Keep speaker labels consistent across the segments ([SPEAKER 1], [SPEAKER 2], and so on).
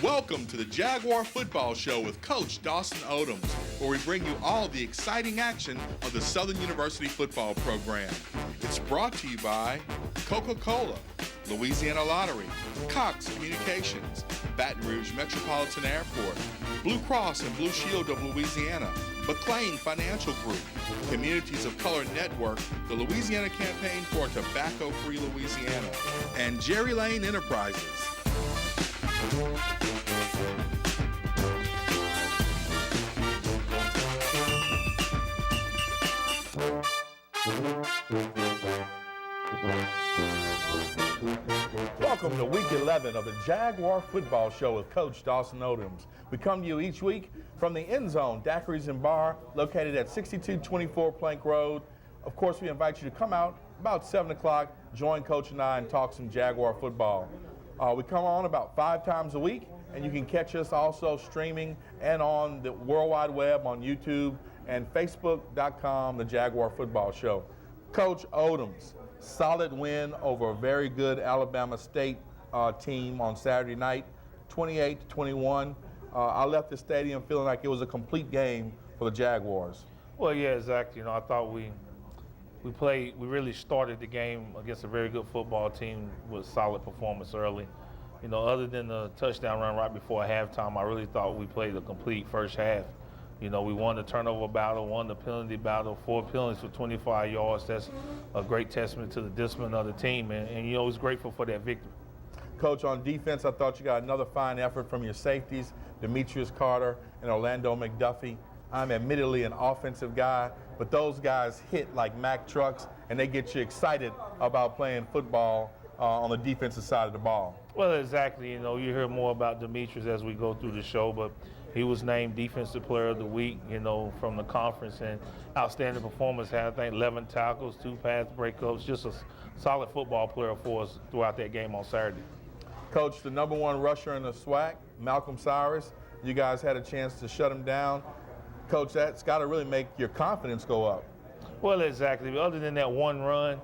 [SPEAKER 1] Welcome to the Jaguar Football Show with Coach Dawson Odums, where we bring you all the exciting action of the Southern University football program. It's brought to you by Coca-Cola, Louisiana Lottery, Cox Communications, Baton Rouge Metropolitan Airport, Blue Cross and Blue Shield of Louisiana, McLean Financial Group, Communities of Color Network, the Louisiana Campaign for Tobacco-Free Louisiana, and Jerry Lane Enterprises.
[SPEAKER 2] Welcome to Week 11 of the Jaguar Football Show with Coach Dawson Odums. We come to you each week from the End Zone Daiquiris and Bar, located at 6224 Plank Road. Of course, we invite you to come out about 7 o'clock, join Coach and I, and talk some Jaguar football. We come on about 5 times a week, and you can catch us also streaming and on the World Wide Web on YouTube and Facebook.com, the Jaguar Football Show. Coach Odums, solid win over a very good Alabama State team on Saturday night, 28-21. I left the stadium feeling like it was a complete game for the Jaguars.
[SPEAKER 3] Well, yeah, exactly. I thought we really started the game against a very good football team with solid performance early. Other than the touchdown run right before halftime, I really thought we played a complete first half. We won the turnover battle, won the penalty battle, 4 penalties for 25 yards. That's a great testament to the discipline of the team, and was grateful for that victory.
[SPEAKER 2] Coach, on defense, I thought you got another fine effort from your safeties, Demetrius Carter and Orlando McDuffie. I'm admittedly an offensive guy, but those guys hit like Mack trucks, and they get you excited about playing football on the defensive side of the ball.
[SPEAKER 3] Well, exactly. You hear more about Demetrius as we go through the show, but he was named Defensive Player of the Week, from the conference, and outstanding performance. Had, I think, 11 tackles, 2 pass breakups, just a solid football player for us throughout that game on Saturday.
[SPEAKER 2] Coach, the number 1 rusher in the SWAC, Malcolm Cyrus, you guys had a chance to shut him down. Coach, that's got to really make your confidence go up.
[SPEAKER 3] Well, exactly. But other than that one run,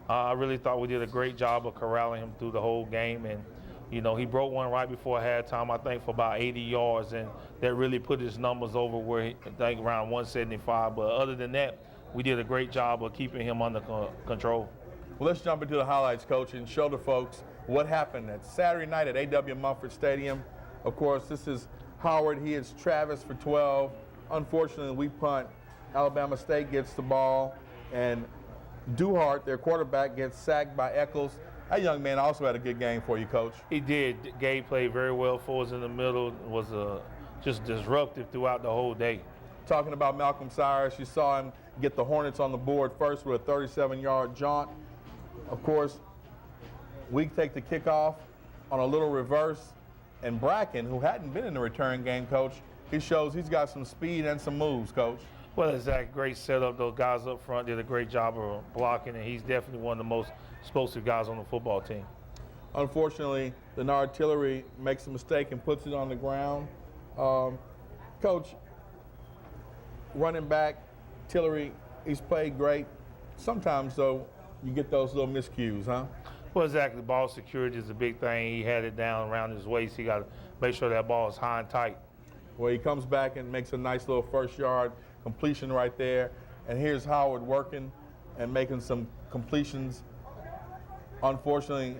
[SPEAKER 3] I really thought we did a great job of corralling him through the whole game. And, he broke one right before halftime, I think, for about 80 yards. And that really put his numbers over where I think around 175. But other than that, we did a great job of keeping him under control.
[SPEAKER 2] Well, let's jump into the highlights, Coach, and show the folks what happened at Saturday night at A.W. Mumford Stadium. Of course, this is Howard. He is Travis for 12. Unfortunately, we punt. Alabama State gets the ball, and Duhart, their quarterback, gets sacked by Eccles. That young man also had a good game for you, Coach.
[SPEAKER 3] He did. Gabe played very well for us in the middle. Was just disruptive throughout the whole day.
[SPEAKER 2] Talking about Malcolm Cyrus, you saw him get the Hornets on the board first with a 37-yard jaunt. Of course, we take the kickoff on a little reverse, and Bracken, who hadn't been in the return game, Coach, he shows he's got some speed and some moves, Coach.
[SPEAKER 3] Well, it's a great setup. Those guys up front did a great job of blocking, and he's definitely one of the most explosive guys on the football team.
[SPEAKER 2] Unfortunately, the artillery makes a mistake and puts it on the ground. Coach, running back, Tillery, he's played great. Sometimes, though, you get those little miscues, huh?
[SPEAKER 3] Well, exactly. Ball security is a big thing. He had it down around his waist. He got to make sure that ball is high and tight.
[SPEAKER 2] Well, he comes back and makes a nice little first yard completion right there. And here's Howard working and making some completions. Unfortunately,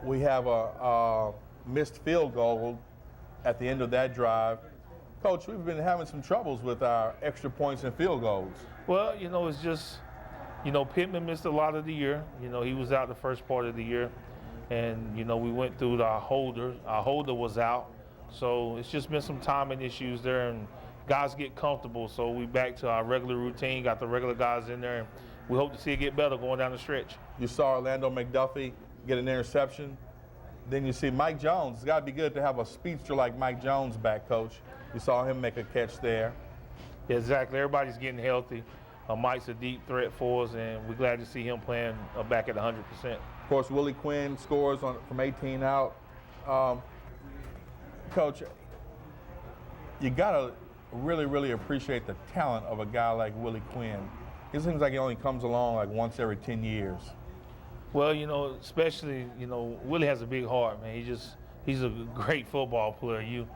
[SPEAKER 2] we have a missed field goal at the end of that drive. Coach, we've been having some troubles with our extra points and field goals.
[SPEAKER 3] Well, it's just, Pittman missed a lot of the year. He was out the first part of the year. And, we went through our holder. Our holder was out. So it's just been some timing issues there, and guys get comfortable. So we back to our regular routine, got the regular guys in there, and we hope to see it get better going down the stretch.
[SPEAKER 2] You saw Orlando McDuffie get an interception. Then you see Mike Jones. It's got to be good to have a speedster like Mike Jones back, Coach. You saw him make a catch there.
[SPEAKER 3] Yeah, exactly. Everybody's getting healthy. Mike's a deep threat for us, and we're glad to see him playing back at 100%.
[SPEAKER 2] Of course, Willie Quinn scores from 18 out. Coach, you got to really, really appreciate the talent of a guy like Willie Quinn. It seems like he only comes along like once every 10 years.
[SPEAKER 3] Well, especially, Willie has a big heart, man. he's a great football player.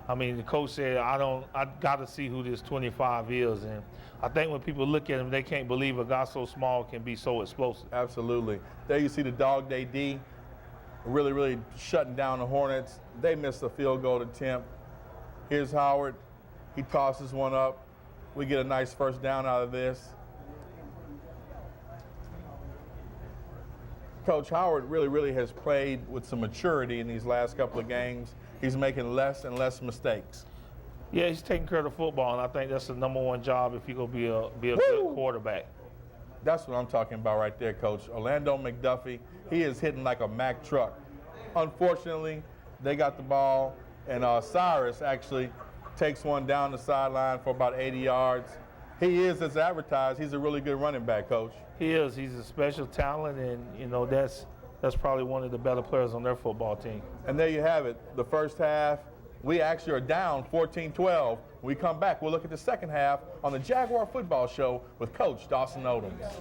[SPEAKER 3] I mean, the coach said, I got to see who this 25 is. And I think when people look at him, they can't believe a guy so small can be so explosive.
[SPEAKER 2] Absolutely. There you see the Dog Day D really shutting down the Hornets. They missed a field goal attempt. Here's Howard. He tosses one up. We get a nice first down out of this. Coach Howard really has played with some maturity in these last couple of games. He's making less and less mistakes.
[SPEAKER 3] Yeah, he's taking care of the football, and I think that's the #1 job if you're going to be a good quarterback.
[SPEAKER 2] That's what I'm talking about right there, Coach. Orlando McDuffie, he is hitting like a Mack truck. Unfortunately, they got the ball, and Cyrus actually takes one down the sideline for about 80 yards. He is, as advertised, he's a really good running back, Coach.
[SPEAKER 3] He is. He's a special talent, and, that's probably one of the better players on their football team.
[SPEAKER 2] And there you have it, the first half. We actually are down 14-12. When we come back, we'll look at the second half on the Jaguar Football Show with Coach Dawson Odums.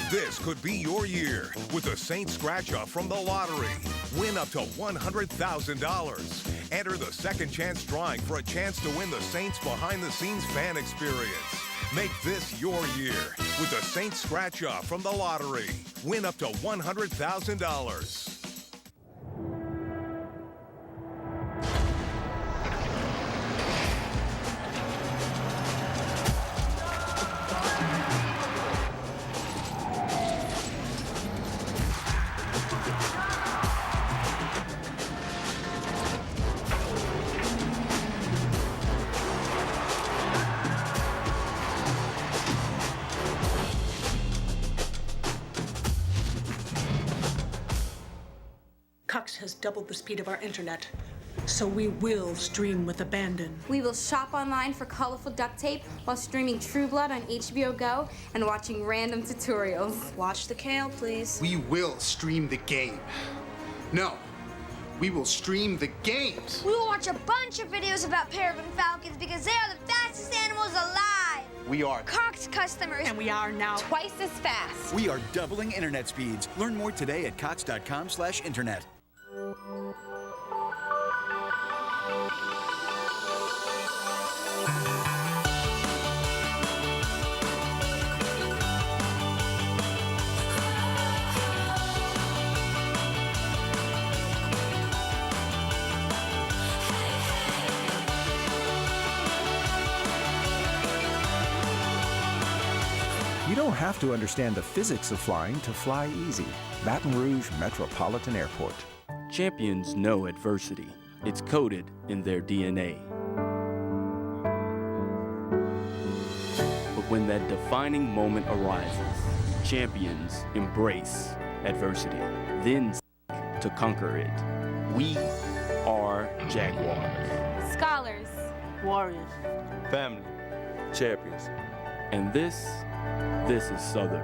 [SPEAKER 4] This could be your year with the Saints scratch-off from the lottery. Win up to $100,000. Enter the second chance drawing for a chance to win the Saints behind-the-scenes fan experience. Make this your year with the Saints scratch-off from the lottery. Win up to $100,000.
[SPEAKER 5] Cox has doubled the speed of our internet, so we will stream with abandon.
[SPEAKER 6] We will shop online for colorful duct tape while streaming True Blood on HBO Go and watching random tutorials.
[SPEAKER 7] Watch the kale, please.
[SPEAKER 8] We will stream the game. No, we will stream the games.
[SPEAKER 9] We will watch a bunch of videos about peregrine falcons because they are the fastest animals alive.
[SPEAKER 8] We are
[SPEAKER 9] Cox customers.
[SPEAKER 5] And we are now
[SPEAKER 6] Twice as fast.
[SPEAKER 10] We are doubling internet speeds. Learn more today at cox.com/internet.
[SPEAKER 11] You don't have to understand the physics of flying to fly easy. Baton Rouge Metropolitan Airport.
[SPEAKER 12] Champions know adversity. It's coded in their DNA. But when that defining moment arises, champions embrace adversity, then to conquer it. We are Jaguars.
[SPEAKER 6] Scholars.
[SPEAKER 7] Warriors.
[SPEAKER 13] Family. Champions.
[SPEAKER 12] And this is Southern.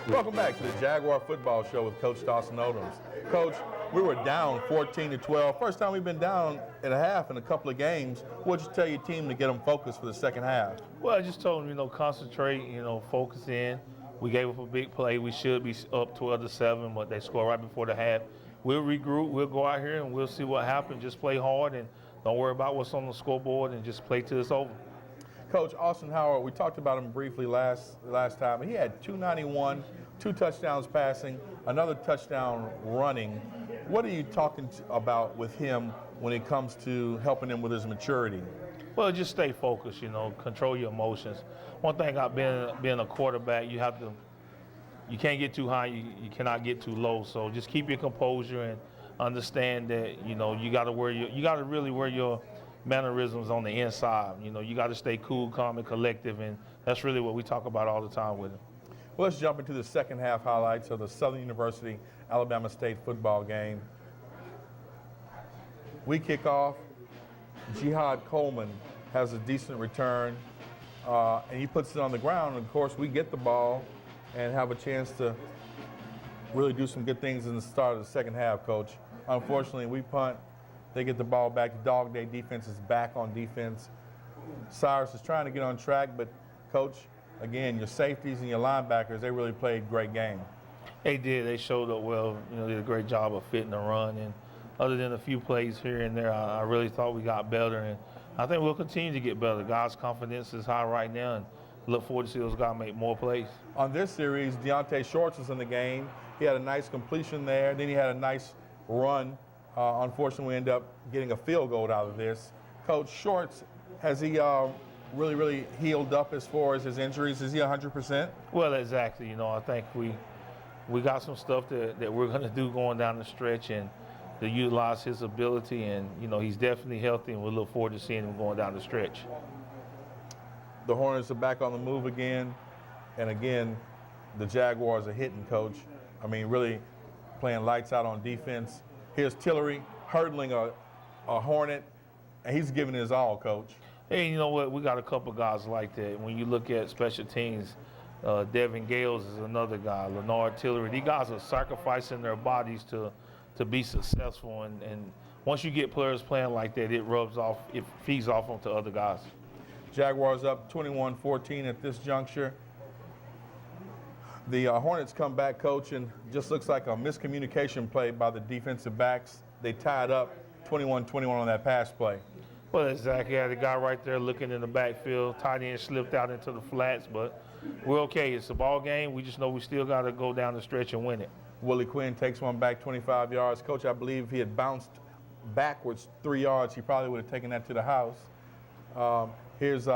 [SPEAKER 2] Welcome back to the Jaguar Football Show with Coach Dawson Odums. Coach, we were down 14-12. First time we've been down at a half in a couple of games. What'd you tell your team to get them focused for the second half?
[SPEAKER 3] Well, I just told them, concentrate, focus in. We gave up a big play. We should be up 12-7, but they scored right before the half. We'll regroup. We'll go out here and we'll see what happens. Just play hard and don't worry about what's on the scoreboard and just play till it's over.
[SPEAKER 2] Coach, Austin Howard, we talked about him briefly last time. He had 291, 2 touchdowns passing, another touchdown running. What are you talking about with him when it comes to helping him with his maturity?
[SPEAKER 3] Well, just stay focused, control your emotions. One thing I've being a quarterback, you can't get too high, you cannot get too low. So just keep your composure and understand that, you got to really wear your mannerisms on the inside. You got to stay cool, calm, and collective, and that's really what we talk about all the time with him.
[SPEAKER 2] Well, let's jump into the second half highlights of the Southern University Alabama State football game. We kick off. Jihad Coleman has a decent return, and he puts it on the ground. And of course, we get the ball and have a chance to really do some good things in the start of the second half, Coach. Unfortunately, we punt. They get the ball back. The Dog Day defense is back on defense. Cyrus is trying to get on track, but Coach, again, your safeties and your linebackers, they really played a great game.
[SPEAKER 3] They did. They showed up well. Did a great job of fitting the run. And other than a few plays here and there, I really thought we got better. And I think we'll continue to get better. Guys' confidence is high right now, and look forward to see those guys make more plays.
[SPEAKER 2] On this series, Deontay Shorts was in the game. He had a nice completion there. Then he had a nice run. Unfortunately, we ended up getting a field goal out of this. Coach, Shorts, has he really healed up as far as his injuries? Is he 100%?
[SPEAKER 3] Well, exactly. I think we got some stuff that we're going to do going down the stretch and to utilize his ability. And, he's definitely healthy, and we look forward to seeing him going down the stretch.
[SPEAKER 2] The Hornets are back on the move again. And again, the Jaguars are hitting, Coach. I mean, really playing lights out on defense. Here's Tillery hurdling a Hornet, and he's giving his all, Coach.
[SPEAKER 3] Hey, you know what? We got a couple guys like that. When you look at special teams, Devin Gales is another guy, Leonard Tillery. These guys are sacrificing their bodies to be successful. And once you get players playing like that, it rubs off, it feeds off onto other guys.
[SPEAKER 2] Jaguars up 21-14 at this juncture. The Hornets come back, Coach, and just looks like a miscommunication play by the defensive backs. They tied up 21-21 on that pass play.
[SPEAKER 3] Well, exactly. Had a guy right there looking in the backfield. Tight end slipped out into the flats, but we're okay. It's a ball game. We just know we still got to go down the stretch and win it.
[SPEAKER 2] Willie Quinn takes one back 25 yards. Coach, I believe if he had bounced backwards 3 yards, he probably would have taken that to the house. Here's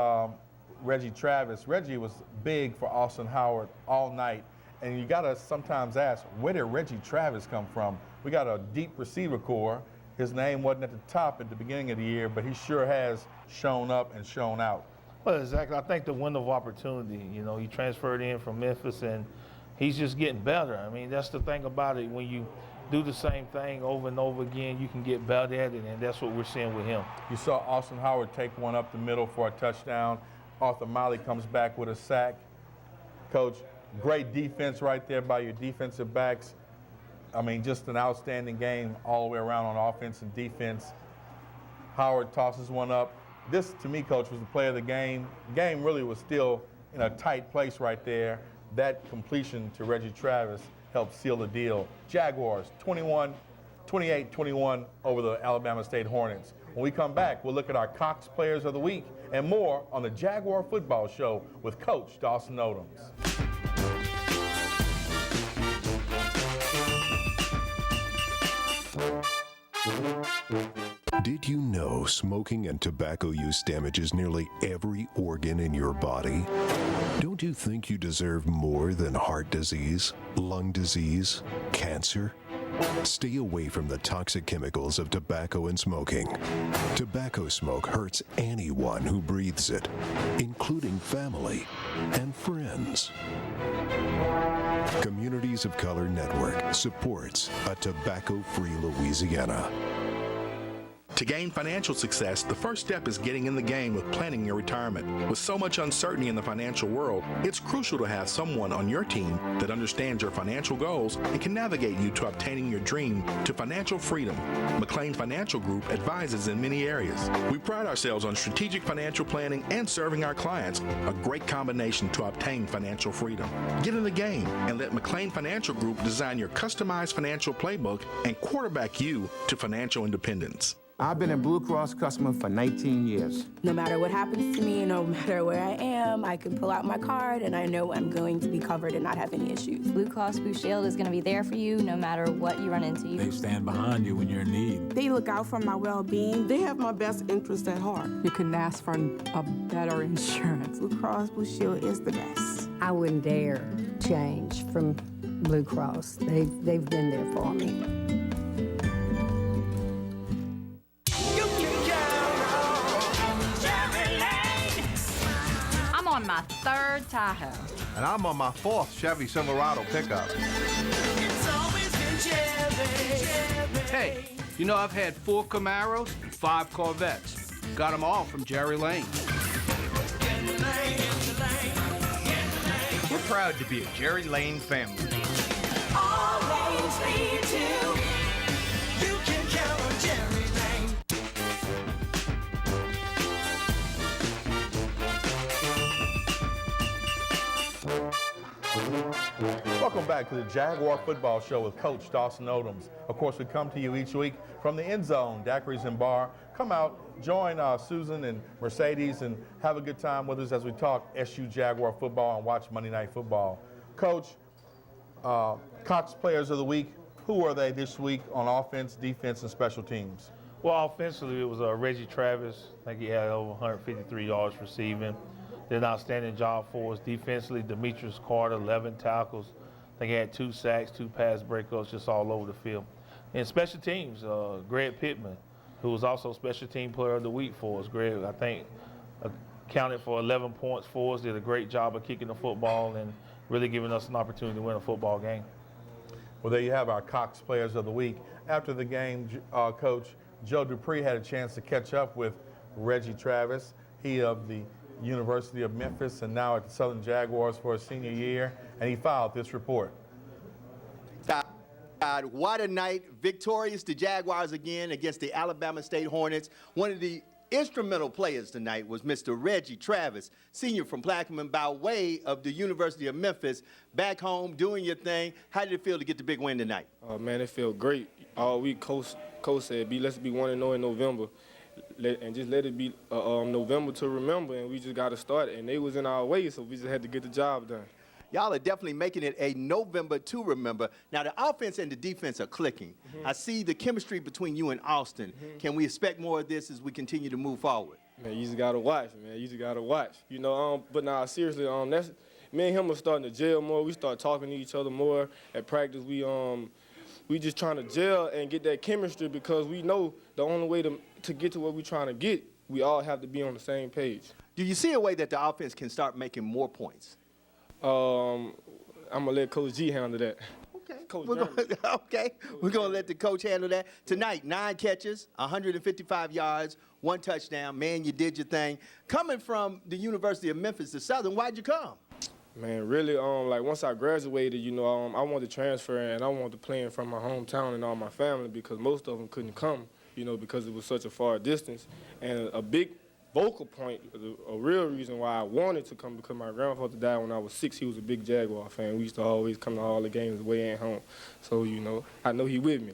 [SPEAKER 2] Reggie Travis. Reggie was big for Austin Howard all night. And you got to sometimes ask, where did Reggie Travis come from? We got a deep receiver core. His name wasn't at the top at the beginning of the year, but he sure has shown up and shown out.
[SPEAKER 3] Well, exactly. I think the window of opportunity, he transferred in from Memphis, and he's just getting better. I mean, that's the thing about it. When you do the same thing over and over again, you can get better at it, and that's what we're seeing with him.
[SPEAKER 2] You saw Austin Howard take one up the middle for a touchdown. Arthur Miley comes back with a sack. Coach, great defense right there by your defensive backs. I mean, just an outstanding game all the way around on offense and defense. Howard tosses one up. This, to me, Coach, was the play of the game. The game really was still in a tight place right there. That completion to Reggie Travis helped seal the deal. Jaguars, 28-21 over the Alabama State Hornets. When we come back, we'll look at our Cox Players of the Week and more on the Jaguar Football Show with Coach Dawson Odums.
[SPEAKER 14] Did you know smoking and tobacco use damages nearly every organ in your body? Don't you think you deserve more than heart disease, lung disease, cancer? Stay away from the toxic chemicals of tobacco and smoking. Tobacco smoke hurts anyone who breathes it, including family and friends. Communities of Color Network supports a tobacco-free Louisiana.
[SPEAKER 1] To gain financial success, the first step is getting in the game with planning your retirement. With so much uncertainty in the financial world, it's crucial to have someone on your team that understands your financial goals and can navigate you to obtaining your dream to financial freedom. McLean Financial Group advises in many areas. We pride ourselves on strategic financial planning and serving our clients, a great combination to obtain financial freedom. Get in the game and let McLean Financial Group design your customized financial playbook and quarterback you to financial independence.
[SPEAKER 15] I've been a Blue Cross customer for 19 years.
[SPEAKER 16] No matter what happens to me, no matter where I am, I can pull out my card and I know I'm going to be covered and not have any issues.
[SPEAKER 17] Blue Cross Blue Shield is going to be there for you no matter what you run into.
[SPEAKER 18] They stand behind you when you're in need.
[SPEAKER 19] They look out for my well-being. They have my best interest at heart.
[SPEAKER 20] You couldn't ask for a better insurance.
[SPEAKER 19] Blue Cross Blue Shield is the best.
[SPEAKER 21] I wouldn't dare change from Blue Cross. They've been there for me.
[SPEAKER 22] On my third Tahoe.
[SPEAKER 23] And I'm on my fourth Chevy Silverado pickup.
[SPEAKER 24] It's always been Chevy.
[SPEAKER 23] Hey, You know, I've had 4 Camaros and 5 Corvettes. Got them all from Jerry Lane.
[SPEAKER 4] We're proud to be a Jerry Lane family.
[SPEAKER 8] All lanes lead to. You can count on Jerry Lane.
[SPEAKER 2] Welcome back to the Jaguar Football Show with Coach Dawson Odums. Of course, we come to you each week from the End Zone, Daiquiris and Bar. Come out, join Susan and Mercedes, and have a good time with us as we talk SU Jaguar football and watch Monday Night Football. Coach, Cox Players of the Week, who are they this week on offense, defense, and special teams?
[SPEAKER 3] Well, offensively, it was Reggie Travis. I think he had over 153 yards receiving. Did an outstanding job for us. Defensively, Demetrius Carter, 11 tackles. I think he had 2 sacks, 2 pass breakups, just all over the field. And special teams, Greg Pittman, who was also Special Team Player of the Week for us. Greg, I think, accounted for 11 points for us, did a great job of kicking the football and really giving us an opportunity to win a football game.
[SPEAKER 2] Well, there you have our Cox Players of the Week. After the game, Coach Joe Dupree had a chance to catch up with Reggie Travis. He of the University of Memphis and now at the Southern Jaguars for his senior year, and he filed this report.
[SPEAKER 9] God, what a night. Victorious, the Jaguars again against the Alabama State Hornets. One of the instrumental players tonight was Mr. Reggie Travis, senior from Plaquemine by way of the University of Memphis. Back home, doing your thing. How did it feel to get the big win tonight?
[SPEAKER 24] Man, it felt great. All week, Coach said, let's be 1-0 in November. And just let it be November to remember, and we just got to start it. And they was in our way, so we just had to get the job done.
[SPEAKER 9] Y'all are definitely making it a November to remember. Now, the offense and the defense are clicking. I see the chemistry between you and Austin. Can we expect more of this as we continue to move forward?
[SPEAKER 24] Man, you just got to watch, man. You just got to watch. You know, but now, seriously, that's me and him are starting to gel more. We start talking to each other more. At practice, we just trying to gel and get that chemistry because we know the only way to get to what we're trying to get, we all have to be on the same page.
[SPEAKER 9] Do you see a way that the offense can start making more points?
[SPEAKER 24] I'm going to let Coach G handle that.
[SPEAKER 9] Okay. We're going to let the coach handle that. Tonight, 9 catches, 155 yards, 1 touchdown. Man, you did your thing. Coming from the University of Memphis to Southern, why'd you come?
[SPEAKER 24] Man, really, like once I graduated, I wanted to transfer and I wanted to play in from my hometown and all my family because most of them couldn't come, because it was such a far distance. And a big vocal point, a real reason why I wanted to come because my grandfather died when I was 6. He was a big Jaguar fan. We used to always come to all the games way at home. So, I know he with me.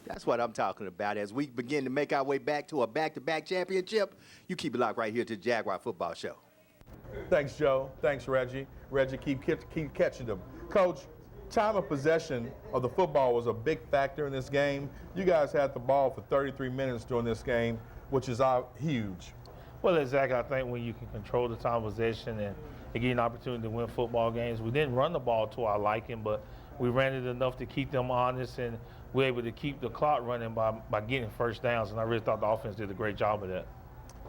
[SPEAKER 9] That's what I'm talking about. As we begin to make our way back to a back-to-back championship, you keep it locked right here to the Jaguar Football Show.
[SPEAKER 2] Thanks, Joe. Thanks, Reggie. Reggie, keep catching them. Coach, time of possession of the football was a big factor in this game. You guys had the ball for 33 minutes during this game, which is huge.
[SPEAKER 3] Well, exactly. I think when you can control the time of possession and get an opportunity to win football games, we didn't run the ball to our liking, but we ran it enough to keep them honest, and we were able to keep the clock running by getting first downs, and I really thought the offense did a great job of that.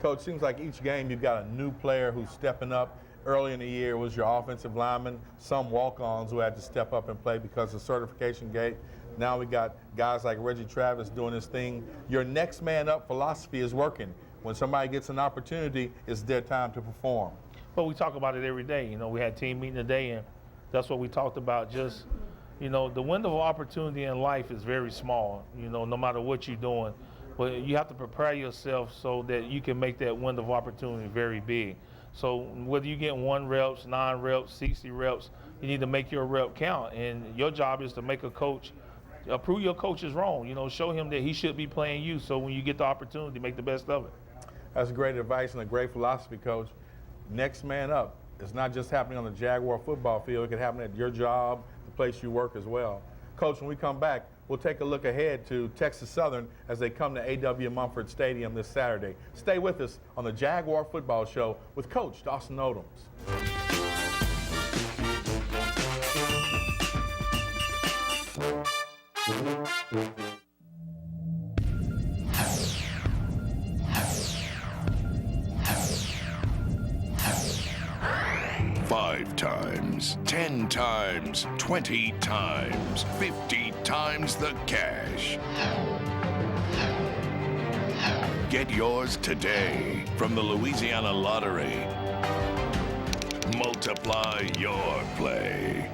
[SPEAKER 2] Coach, seems like each game you've got a new player who's stepping up. Early in the year was your offensive lineman, some walk-ons who had to step up and play because of certification gate. Now we got guys like Reggie Travis doing this thing. Your next man up philosophy is working. When somebody gets an opportunity, it's their time to perform.
[SPEAKER 3] Well, we talk about it every day. We had team meeting today, and that's what we talked about. Just, the window of opportunity in life is very small, no matter what you're doing. But you have to prepare yourself so that you can make that window of opportunity very big. So whether you get 1 reps, 9 reps, 60 reps, you need to make your rep count. And your job is to make a coach, prove your coach is wrong. Show him that he should be playing you. So when you get the opportunity, make the best of it.
[SPEAKER 2] That's great advice and a great philosophy, Coach. Next man up. It's not just happening on the Jaguar football field. It can happen at your job, the place you work as well. Coach, when we come back, we'll take a look ahead to Texas Southern as they come to A.W. Mumford Stadium this Saturday. Stay with us on the Jaguar Football Show with Coach Dawson Odums.
[SPEAKER 25] 5 times, 10 times, 20 times, 50 times the cash. Get yours today from the Louisiana Lottery. Multiply your play.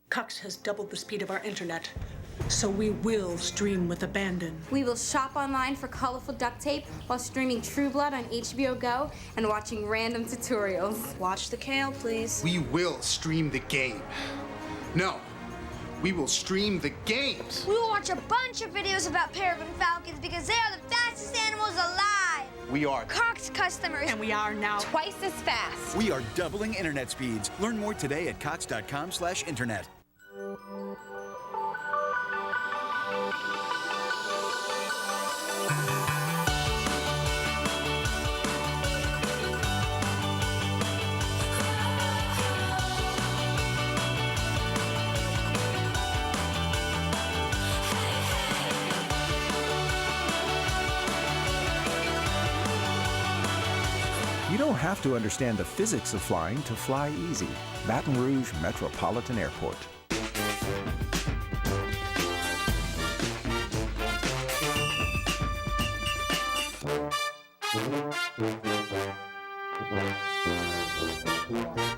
[SPEAKER 5] Cox has doubled the speed of our internet, so we will stream with abandon.
[SPEAKER 6] We will shop online for colorful duct tape while streaming True Blood on HBO Go and watching random tutorials.
[SPEAKER 7] Watch the kale, please.
[SPEAKER 10] We will stream the game. No, we will stream the games.
[SPEAKER 11] We will watch a bunch of videos about peregrine falcons because they are the fastest animals alive.
[SPEAKER 10] We are
[SPEAKER 11] Cox customers.
[SPEAKER 5] And we are now
[SPEAKER 6] twice as fast.
[SPEAKER 26] We are doubling internet speeds. Learn more today at cox.com/internet.
[SPEAKER 27] You don't have to understand the physics of flying to fly easy. Baton Rouge Metropolitan Airport.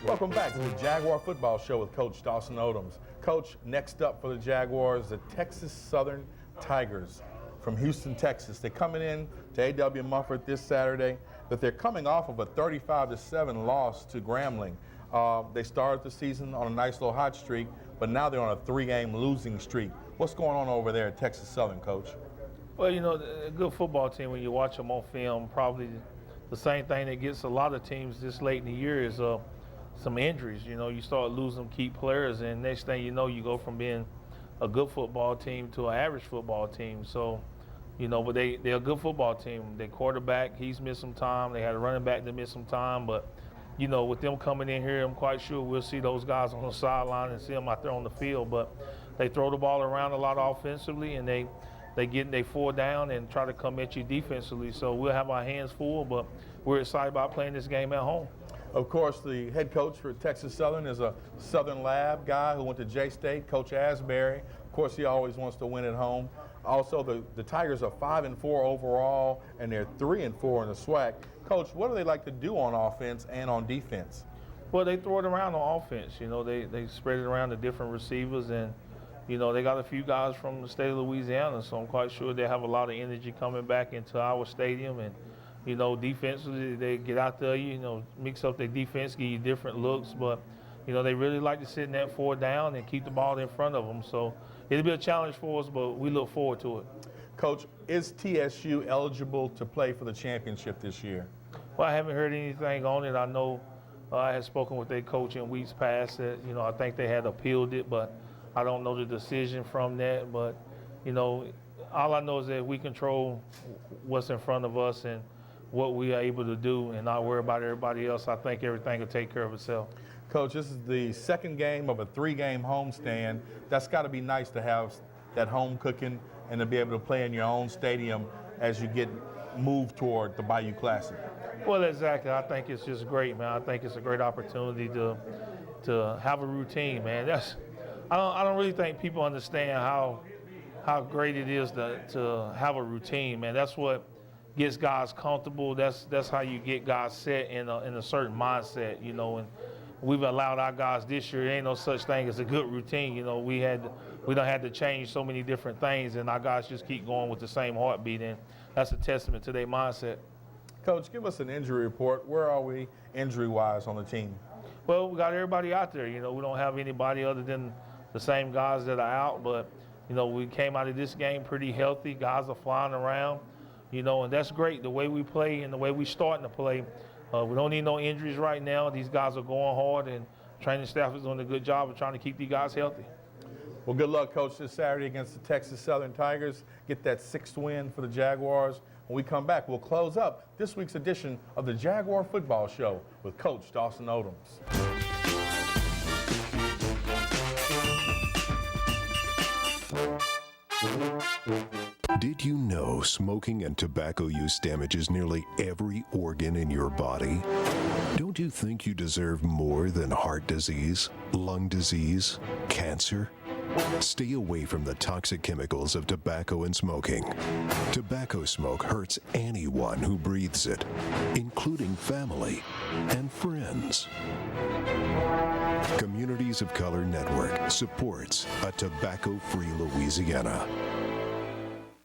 [SPEAKER 2] Welcome back to the Jaguar Football Show with Coach Dawson Odums. Coach, next up for the Jaguars, the Texas Southern Tigers from Houston, Texas. They're coming in to A.W. Mumford this Saturday, but they're coming off of a 35-7 loss to Grambling. They started the season on a nice little hot streak, but now they're on a 3-game losing streak. What's going on over there at Texas Southern, Coach?
[SPEAKER 3] Well, you know, a good football team, when you watch them on film, probably the same thing that gets a lot of teams this late in the year is some injuries. You know, you start losing key players, and next thing you know, you go from being a good football team to an average football team. So, you know, but they're a good football team. Their quarterback, he's missed some time. They had a running back that missed some time. But, you know, with them coming in here, I'm quite sure we'll see those guys on the sideline and see them out there on the field. But they throw the ball around a lot offensively, and they fall down and try to come at you defensively. So we'll have our hands full, but we're excited about playing this game at home.
[SPEAKER 2] Of course, the head coach for Texas Southern is a Southern Lab guy who went to J-State, Coach Asbury. Of course, he always wants to win at home. Also, the Tigers are 5-4 overall, and they're 3-4 in the SWAC. Coach, what do they like to do on offense and on defense?
[SPEAKER 3] Well, they throw it around on offense. You know, they spread it around to different receivers, and you know, they got a few guys from the state of Louisiana, so I'm quite sure they have a lot of energy coming back into our stadium. And, you know, defensively, they get out there, you know, mix up their defense, give you different looks. But, you know, they really like to sit in that 4 down and keep the ball in front of them. So it'll be a challenge for us, but we look forward to it.
[SPEAKER 2] Coach, is TSU eligible to play for the championship this year?
[SPEAKER 3] Well, I haven't heard anything on it. I know I had spoken with their coach in weeks past that, you know, I think they had appealed it, but I don't know the decision from that. But, you know, all I know is that we control what's in front of us and what we are able to do and not worry about everybody else. I think everything will take care of itself.
[SPEAKER 2] Coach, this is the second game of a 3-game homestand. That's got to be nice to have that home cooking and to be able to play in your own stadium as you get moved toward the Bayou Classic.
[SPEAKER 3] Well, exactly. I think it's just great, man. I think it's a great opportunity to have a routine, man. I don't really think people understand how great it is to have a routine, man. That's what gets guys comfortable. That's how you get guys set in a certain mindset, you know. And we've allowed our guys this year. There ain't no such thing as a good routine, you know. We don't have to change so many different things, and our guys just keep going with the same heartbeat, and that's a testament to their mindset.
[SPEAKER 2] Coach, give us an injury report. Where are we injury-wise on the team?
[SPEAKER 3] Well, we got everybody out there. You know, we don't have anybody other than the same guys that are out, but, you know, we came out of this game pretty healthy. Guys are flying around, you know, and that's great. The way we play and the way we're starting to play, we don't need no injuries right now. These guys are going hard, and training staff is doing a good job of trying to keep these guys healthy.
[SPEAKER 2] Well, good luck, Coach, this Saturday against the Texas Southern Tigers. Get that 6th win for the Jaguars. When we come back, we'll close up this week's edition of the Jaguar Football Show with Coach Dawson Odums.
[SPEAKER 1] Did you know smoking and tobacco use damages nearly every organ in your body? Don't you think you deserve more than heart disease, lung disease, cancer? Stay away from the toxic chemicals of tobacco and smoking. Tobacco smoke hurts anyone who breathes it, including family and friends. Communities of Color Network supports a tobacco-free Louisiana.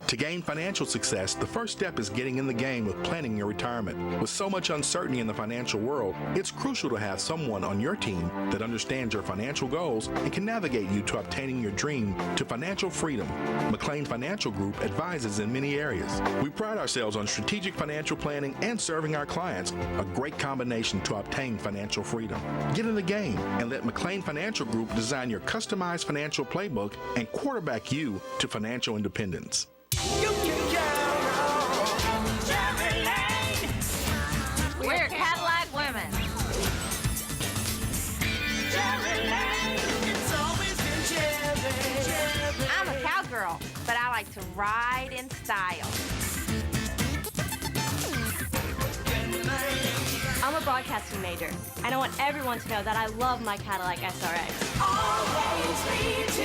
[SPEAKER 7] To gain financial success, the first step is getting in the game with planning your retirement. With so much uncertainty in the financial world, it's crucial to have someone on your team that understands your financial goals and can navigate you to obtaining your dream to financial freedom. McLean Financial Group advises in many areas. We pride ourselves on strategic financial planning and serving our clients, a great combination to obtain financial freedom. Get in the game and let McLean Financial Group design your customized financial playbook and quarterback you to financial independence.
[SPEAKER 22] We're Cadillac women. I'm a cowgirl, but I like to ride in style.
[SPEAKER 12] I'm a broadcasting major, and I want everyone to know that I love my Cadillac SRX.
[SPEAKER 8] Always lead to,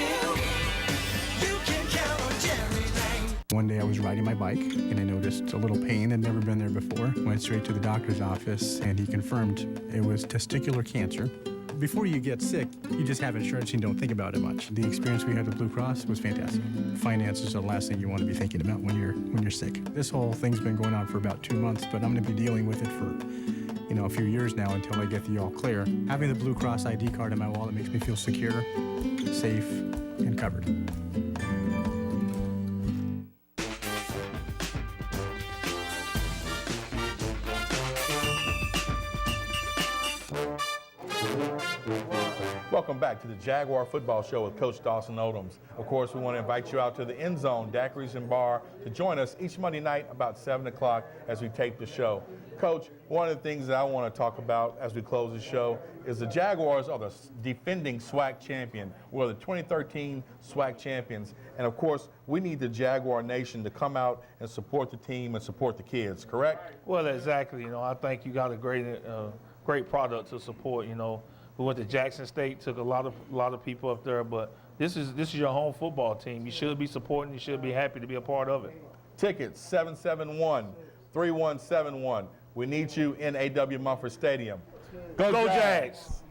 [SPEAKER 8] you can count on Jerry Lane.
[SPEAKER 13] One day I was riding my bike and I noticed a little pain. Had never been there before. Went straight to the doctor's office and he confirmed it was testicular cancer. Before you get sick, you just have insurance and you don't think about it much. The experience we had with Blue Cross was fantastic. Finances are the last thing you want to be thinking about when you're sick. This whole thing's been going on for about 2 months, but I'm going to be dealing with it for a few years now until I get the all clear. Having the Blue Cross ID card in my wallet makes me feel secure, safe, and covered.
[SPEAKER 2] Welcome back to the Jaguar Football Show with Coach Dawson Odums. Of course, we want to invite you out to the End Zone, Daiquiris and Bar, to join us each Monday night about 7 o'clock as we tape the show. Coach, one of the things that I want to talk about as we close the show is the Jaguars are the defending SWAC champion. We're the 2013 SWAC champions. And of course, we need the Jaguar Nation to come out and support the team and support the kids, correct?
[SPEAKER 3] Well, exactly. I think you got a great product to support. We went to Jackson State, took a lot of people up there, but this is your home football team. You should be supporting. You should be happy to be a part of it.
[SPEAKER 2] Tickets 771-3171. We need you in A.W. Mumford Stadium.
[SPEAKER 3] Go Jags!